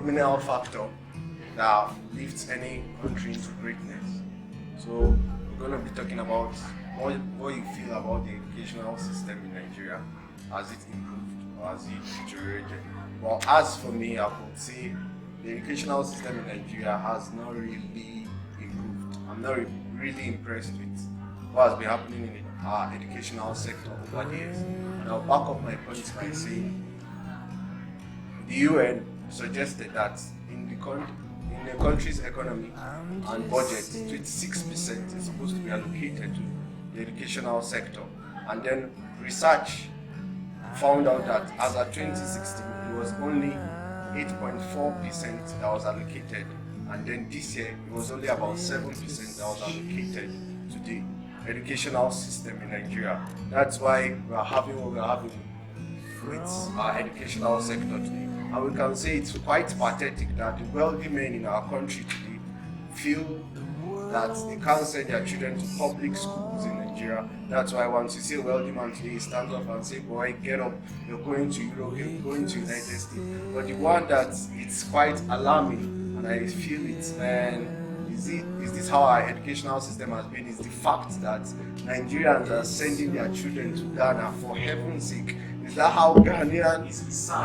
phenomenal factor that lifts any country into greatness. So we're going to be talking about what you feel about the educational system in Nigeria. Has it improved or has it deteriorated? Well, as for me, I would say the educational system in Nigeria has not really improved. I'm not really impressed with what has been happening in our educational sector over the years. And I'll back up my points by saying the UN suggested that in the country's economy and budget, 26% is supposed to be allocated to the educational sector. And then research found out that as of 2016, it was only 8.4% that was allocated, and then this year it was only about 7% that was allocated to the educational system in Nigeria. That's why we are having what we are having with our educational sector today. And we can say it's quite pathetic that the wealthy men in our country today feel that they can't send their children to public schools in Nigeria. That's why once you see a wealthy man today, he stands up and say, boy, get up, you're going to Europe, you're going to United States. But the one that it's quite alarming, and I feel it, man, is this how our educational system has been, is the fact that Nigerians are sending their children to Ghana, for heaven's sake. Is that how Ghanaian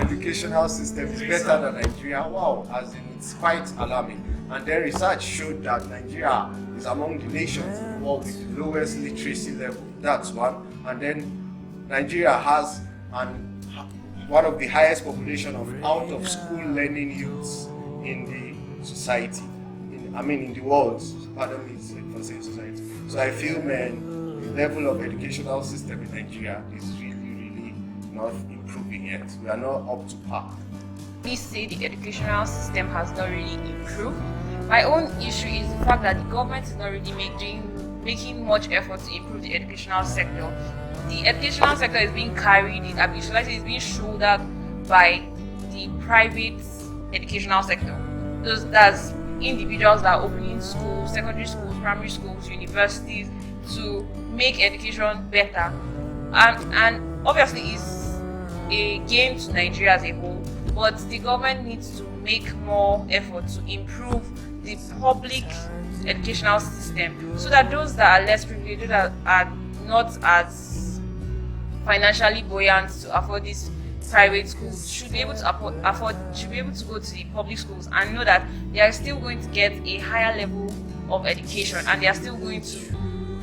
educational system is better than Nigeria? Wow, as in it's quite alarming. And then research showed that Nigeria is among the nations in the world with the lowest literacy level. That's one. And then Nigeria has one of the highest population of out-of-school learning youths in the society. In the world. Pardon me for saying society. So I feel, man, the level of educational system in Nigeria is really not improving yet. We are not up to par. We say the educational system has not really improved. My own issue is the fact that the government is not really making much effort to improve the educational sector. The educational sector is being carried, is being shouldered by the private educational sector. That's individuals that are opening schools, secondary schools, primary schools, universities to make education better. And obviously it's a gain to Nigeria as a whole, but the government needs to make more effort to improve the public educational system so that those that are less privileged, that are not as financially buoyant to afford these private schools, should be able to go to the public schools and know that they are still going to get a higher level of education and they are still going to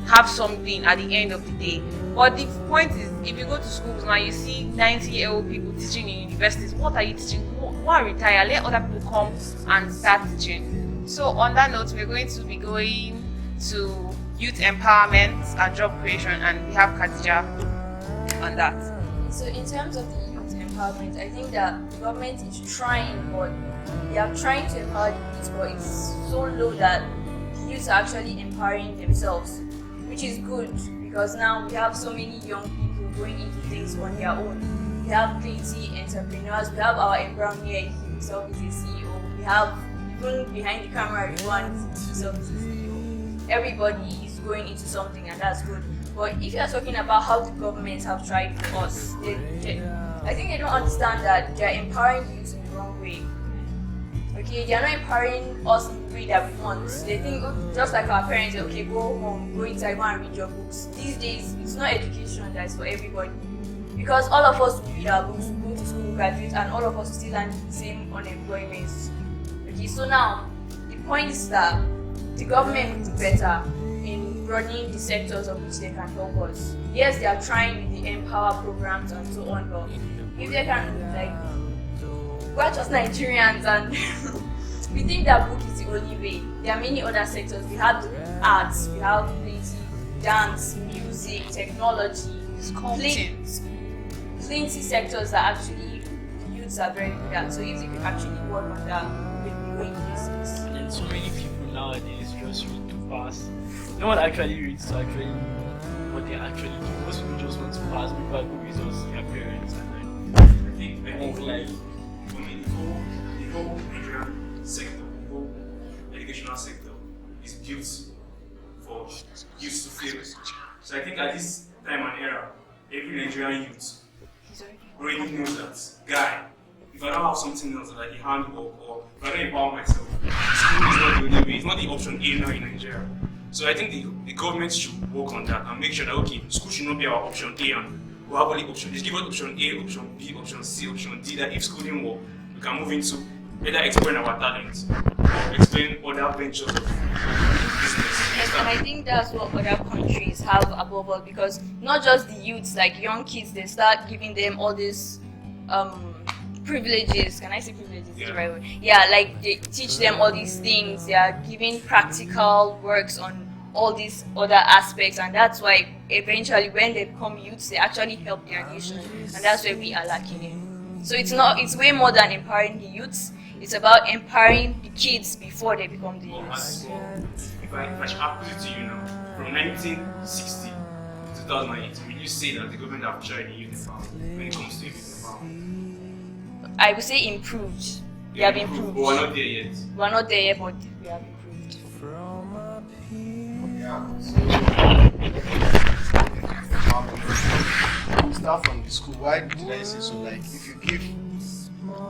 have something at the end of the day. But the point is, if you go to schools now, you see 90-year-old people teaching in universities. What are you teaching? Who are retired? Let other people come and start teaching. So on that note, we're going to be going to youth empowerment and job creation, and we have Khadija on that. So in terms of the youth empowerment, I think that the government is trying, but they are trying to empower the youth, but it's so low that the youth are actually empowering themselves, which is good because now we have so many young people going into things on their own. We have plenty entrepreneurs. We have our Brown here, he himself is a CEO. We have, even behind the camera, everyone himself is a CEO. Everybody is going into something, and that's good. But if you are talking about how the governments have tried for us, I think they don't understand that they are empowering the youth in the wrong way. Okay, they are not empowering us in the way that we want. They think, just like our parents, okay, go home, go inside, go and read your books. These days, it's not education that is for everybody. Because all of us will read our books, go to school, graduate, and all of us will still land in the same unemployment. Okay, so now, the point is that the government will do better in running the sectors of which they can help us. Yes, they are trying with the Empower programs and so on, but if they can, we're just Nigerians and we think that book is the only way. There are many other sectors. We have arts, we have dance, music, technology, plenty sectors that actually the youths are very good at. So if they could actually work on that, we'd be going places. And then so many people nowadays just read to pass. No one actually reads to actually what they actually do. Most people just want to pass because good results to their parents and then I think like the whole Nigerian sector, the whole educational sector is built for youth to fail. So I think at this time and era, every Nigerian youth already knows that guy, if I don't have something else like a handwork or if I don't empower myself, school is not the only way. It's not the option A now in Nigeria. So I think the government should work on that and make sure that okay, school should not be our option A and we'll have only option. Just give us option A, option B, option C, option D. That if school didn't work, we can move into either exploring our talents or exploring other ventures of business. Yes, and I think that's what other countries have above all, because not just the youths, like young kids, they start giving them all these privileges. Can I say privileges? Is the right word? Yeah, like they teach them all these things. They are giving practical works on all these other aspects, and that's why eventually when they become youths, they actually help their nation, and that's where we are lacking in. So it's way more than empowering the youths. It's about empowering the kids before they become the youths. If I should put it to you now, from 1960 to 2008, will you say that the government have tried the youth empowerment when it comes to youth empowerment? I would say improved. They have improved. But we're not there yet. We're not there yet, but we have improved. We start from the school. Why did I say so? Like, if you give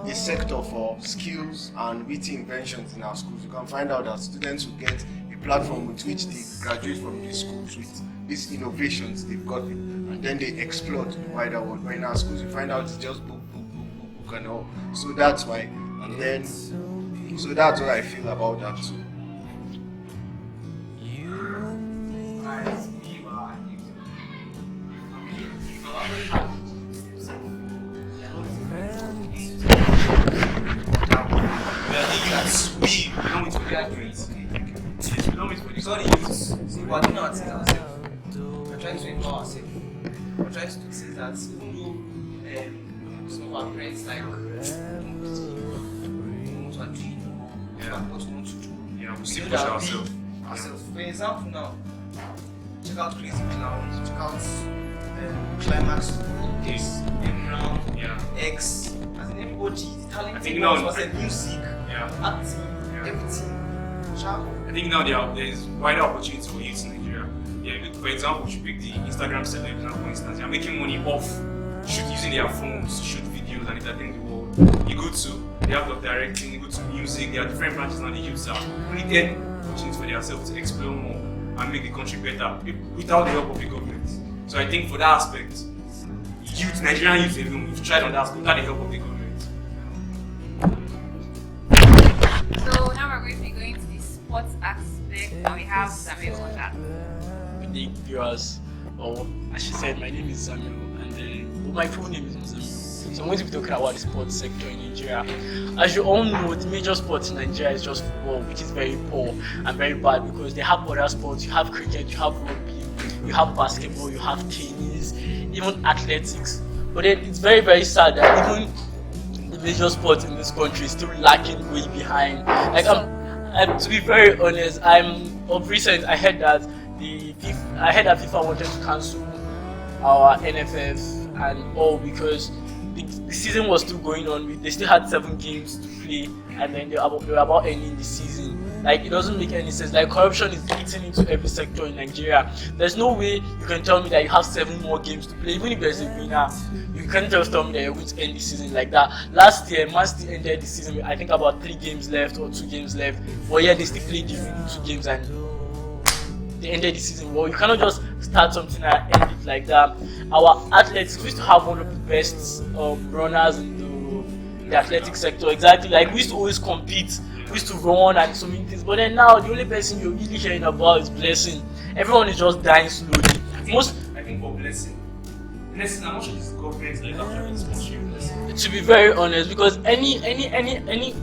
a sector for skills and witty inventions in our schools, you can find out that students will get a platform with which they graduate from these schools with these innovations they've got, and then they explore to the wider world. But in our schools, you find out it's just book and all. So that's why. And then, so that's what I feel about that too. We're doing our things ourselves. We're trying to empower ourselves. We're trying to do things that some of our parents like want to achieve, what we want to do. Yeah, we We still know push that ourselves. we ourselves. For example, now, check out Crazy Clowns, check out Climax, Yes. Brown, Yeah. X, as in everybody, the talented I think ones, now- was like music, Yeah. acting, Yeah. everything. Sharp. I think now there's wider opportunities for youth in Nigeria. Yeah, for example, we should pick the Instagram celebs now, for instance. They're making money off using their phones to shoot videos and entertain the world. You go to, they have the directing, you go to music, there are different branches now the youths are really getting opportunities for themselves to explore more and make the country better without the help of the government. So I think for that aspect, Nigerian youth alone, we've tried on that aspect without the help of the government. So now we're going to be going to the sports aspect, and we have Samuel on that. Good day, viewers. Or as she said, my name is Samuel, and my full name is Samuel. So I'm going to be talking about the sports sector in Nigeria. As you all know, the major sport in Nigeria is just football, which is very poor and very bad because they have other sports. You have cricket, you have rugby, you have basketball, you have tennis, even athletics. But then it's very, very sad that even the major sports in this country is still lacking way behind. Like, to be very honest, of recent I heard that FIFA wanted to cancel our NFF and all because the season was still going on. They still had 7 games to play, and then they were about ending the season. Like, it doesn't make any sense. Like, corruption is eating into every sector in Nigeria. There's no way you can tell me that you have 7 more games to play, even if there's a winner. You can't just tell me that you're going to end the season like that. Last year, Man City ended the season with, I think, about 3 games left or 2 games left. But yeah, they still played the remaining 2 games and they ended the season. Well, you cannot just start something and end it like that. Our athletes, we used to have one of the best runners in the athletic sector. Exactly, like we used to always compete, we used to run and so many things. But then now, the only person you're really hearing about is Blessing. Everyone is just dying slowly. I think for Blessing, I'm not sure this government like actually sponsoring Blessing. To be very honest, because any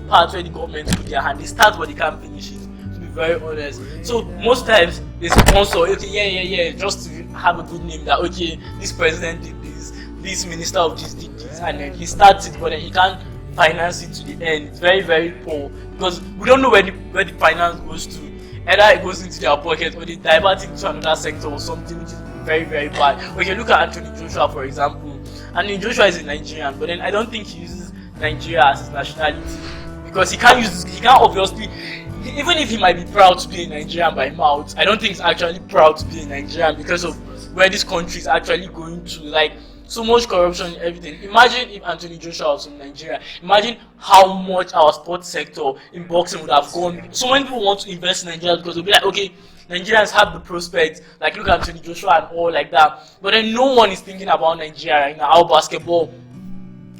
part where the government put their hand, they start but they can't finish it. To be very honest, so most times they sponsor. Okay, yeah, just to have a good name that okay, this president did this minister of this did this, and then he starts it, but then he can't finance it to the end. It's very, very poor because we don't know where the finance goes to. Either it goes into their pocket or they divert it to another sector or something, which is very, very bad. Okay, look at Anthony Joshua for example. Anthony Joshua is a Nigerian, but then I don't think he uses Nigeria as his nationality because he can't obviously. Even if he might be proud to be a Nigerian by mouth, I don't think he's actually proud to be a Nigerian because of where this country is actually going to. Like, so much corruption in everything. Imagine if Anthony Joshua was from Nigeria. Imagine how much our sports sector in boxing would have gone. So many people want to invest in Nigeria because they'll be like, okay, Nigerians have the prospect, like look at Anthony Joshua and all like that. But then no one is thinking about Nigeria right now. Our basketball,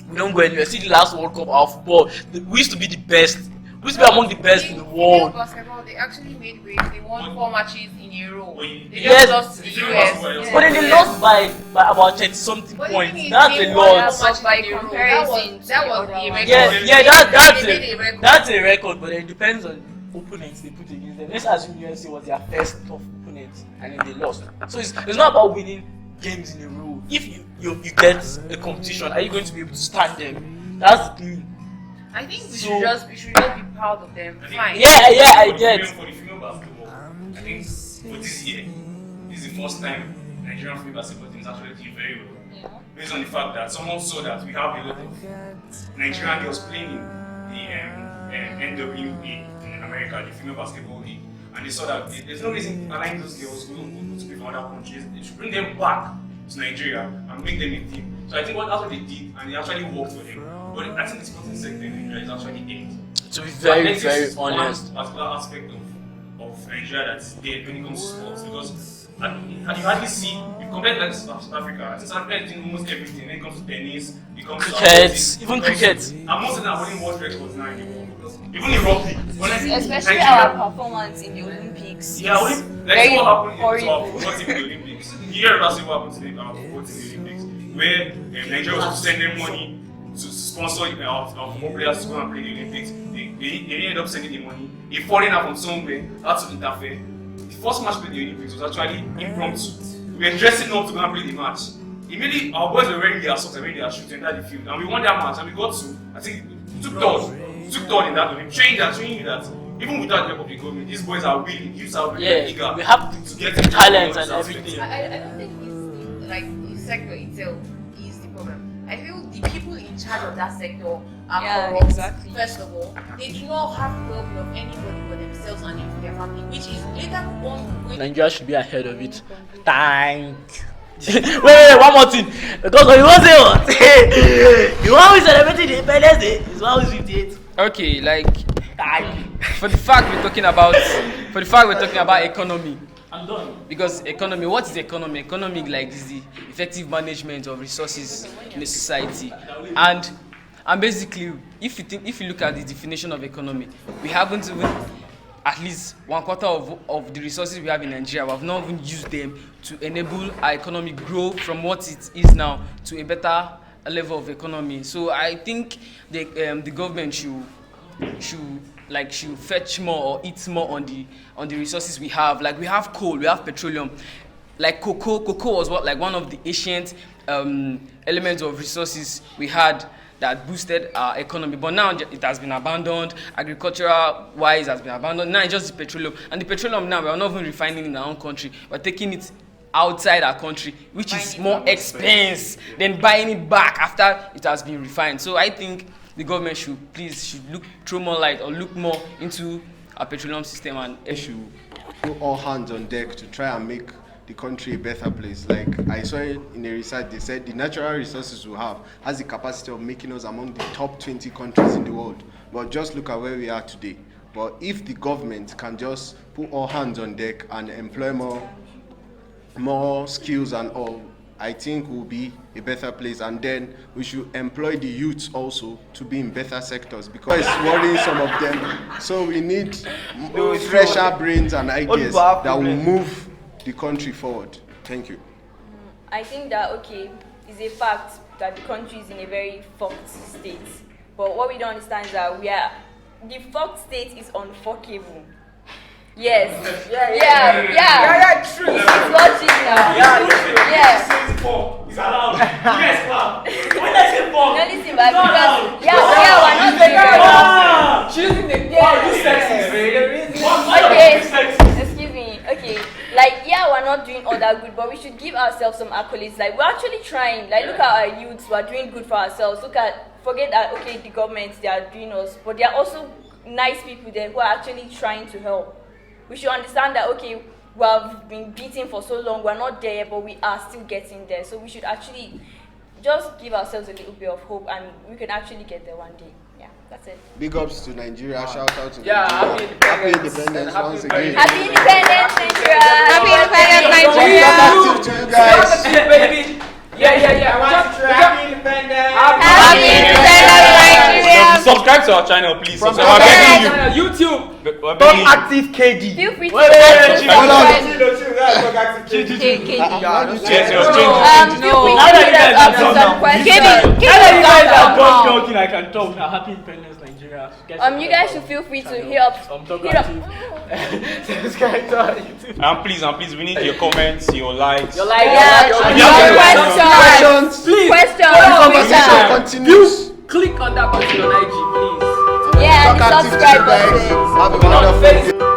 we don't go anywhere. See the last World Cup, our football, we used to be the best. We used to be among the best in the world. Basketball, they actually made waves. They won 4 matches in a row. They Yes. just lost to the US. But then they lost by about 30 something But points. the thing is, That's they a won lot. that much by comparison. That was a record. That's a record, but it depends on opponents they put against them. Let's assume UNC was their first tough opponent and then they lost. So it's not about winning games in a row. If you get a competition, are you going to be able to stand them? That's the thing. I think we should just be proud of them. Fine. Yeah, I get. For the female basketball, I think for this year, this is the first time Nigerian female basketball team is actually doing very well. Yeah. Based on the fact that someone saw that we have a lot of Nigerian girls playing in the NWA in America, the female basketball league, and they saw that there's no reason allowing those girls who don't go to play for other countries. They should bring them back to Nigeria and make them a team. So I think that's what they did, and it actually worked for them. But I think the sporting sector in Nigeria is actually dead. To be very, very honest. One particular aspect of Nigeria that's dead when it comes to sports, because and you hardly see, you compare that to South Africa. I think South Africa is doing almost everything when it comes to tennis, it comes to cricket, even cricket. And most of them are holding world records now in the world. Even in rugby. Especially our performance in the Olympics. Yeah, let's very see what happened to our horrible. football team in the Olympics. You hear about what happened to our football team in the Olympics, where Nigeria was sending money to sponsor our football players to go and play the Olympics. They ended up sending the money. A foreigner from somewhere had to interfere. The first match played in the Olympics was actually impromptu. We were dressing up to go and play the match. Immediately, our boys were wearing their socks and wearing their shoes to enter the field, and we won that match. And we got to, I think, took third in that one. Showing you that even without the help of the government, these boys are willing, youths are really eager. We have to get talent and everything. I don't think it's like the sector itself is the problem. I feel the people in charge of that sector are corrupt. Exactly. First of all, they do not have the well-being of anybody but themselves and their family, which is later on. Nigeria should be ahead of it. Thank you. wait, one more thing. Because you want to say what? You want to celebrate the Independence Day? It's 158. Okay, like for the fact we're talking about economy. I'm done. Because economy, what is economy? Economy like is the effective management of resources in a society. And basically, if you look at the definition of economy, we haven't even at least 1/4 of the resources we have in Nigeria. We have not even used them to enable our economy grow from what it is now to a better level of economy. So I think the government should fetch more or eat more on the resources we have. Like we have coal, we have petroleum. Like cocoa was one of the ancient elements of resources we had that boosted our economy. But now it has been abandoned. Agricultural wise has been abandoned. Now it's just the petroleum. And the petroleum now we are not even refining in our own country. We're taking it outside our country, which is more expensive than buying it back after it has been refined. So I think the government should throw more light or look more into our petroleum system and Should put all hands on deck to try and make the country a better place. Like I saw it in a research, they said the natural resources we have has the capacity of making us among the top 20 countries in the world. But just look at where we are today. But if the government can just put all hands on deck and employ more skills and all, I think we'll be a better place. And then we should employ the youths also to be in better sectors, because it's worrying some of them. So we need fresher brains and ideas that will move the country forward. Thank you. I think that, okay, it's a fact that the country is in a very fucked state. But what we don't understand is that the fucked state is unfuckable. Yes. Yeah. True. It's logic now. Yeah. It's allowed. Yes, clap. When I say fuck, No, listen, but because we're not doing it. She's in the Okay, excuse me. Okay, we're not doing all that good, but we should give ourselves some accolades. Like, we're actually trying. Like, look at our youths, we're doing good for ourselves. Forget that, okay, the government, they are doing us, but there are also nice people there who are actually trying to help. We should understand that, okay, we have been beaten for so long, we're not there, but we are still getting there. So we should actually just give ourselves a little bit of hope, and we can actually get there one day. Yeah, that's it. Big ups to Nigeria. Shout out to Yeah, Nigeria. Happy independence Happy once again. Happy Independence, Nigeria! Happy Independence, Nigeria! Active to you guys. Baby. Yeah. Happy Independence! Happy Independence, Nigeria! Subscribe to our channel, please. From Subscribe. We're begging you. YouTube. We're begging you. Active KD. Feel free to Cheers, feel change. free No. to Now that you hit guys us up are with done some now. questions. Now that you guys are done talking, I can talk now. Happy Independence, Nigeria. You guys should feel free to hit up. Hit up. Subscribe to our YouTube. And please, we need your comments, your likes. Your like, Yeah, your Yeah. your Questions. Please. Conversation Questions. continues. Click on that button on IG, please. Yeah, and Talk the active to you subscribe guys. button. Have a On wonderful Facebook. day.